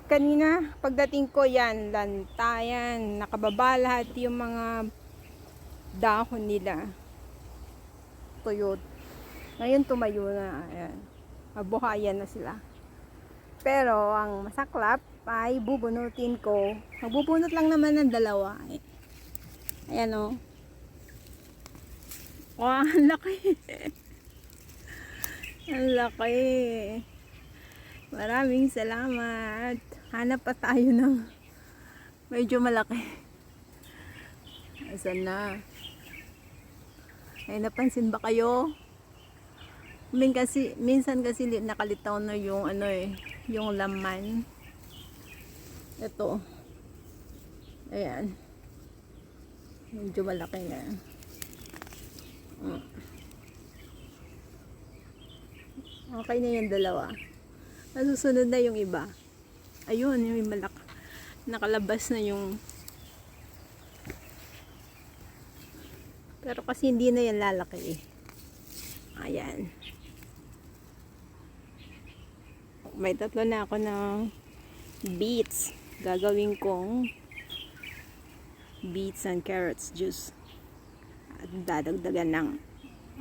Kanina, pagdating ko yan, lantayan, nakababa lahat yung mga dahon nila. Tuyot. Ngayon tumayo na. Ayan. Mabuhayan na sila. Pero, ang masaklap ay bubunutin ko. Magbubunot lang naman ng dalawa. Ayan o. Wow, ang laki. Ang laki. Maraming salamat. Hanap pa tayo ng medyo malaki. Asan na? Ay, napansin ba kayo? Minsan kasi nakalitaw na yung ano yung laman. Ito. Ayan. Medyo malaki na. Okay na yung dalawa. Masusunod na yung iba. Ayun, yung malaki. Nakalabas na yung... Pero kasi hindi na yan lalaki eh. Ayan. May tatlo na ako ng beets. Gagawin kong beets and carrots juice. At dadagdagan ng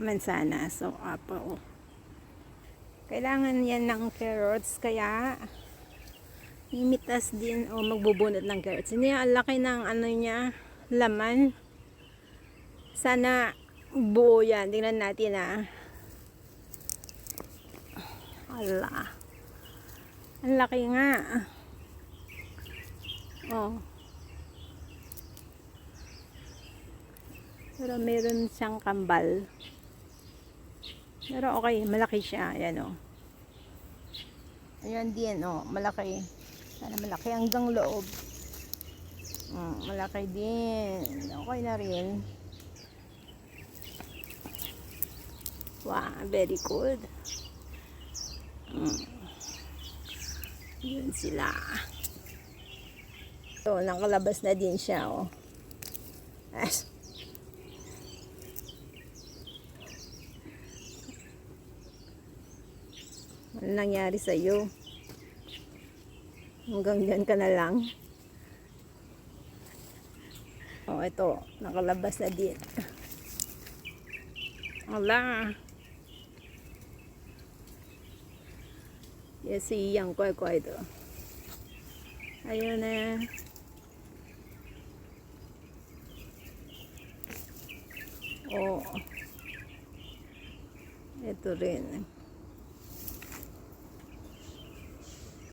mansana. So, apple. Kailangan yan ng carrots. Kaya, imitas din o magbubunot ng carrots. Hindi ang laki ng ano niya, laman. Sana buo yan. Tingnan natin ah. Ala. Ang laki nga. Oh. Pero meron siyang kambal. Pero okay, malaki siya. Ayan oh. Ayan din oh, malaki. Sana malaki hanggang loob. Malaki din. Okay na rin. Wow, very good. Yun sila. So, nakalabas na din siya, oh. As. Ano nangyari sa'yo? Hanggang dyan ka na lang. Oh, ito. Nakalabas na din. Ala. Yes, iyang kway-kway ito. Ayun na. Oh. Ito rin.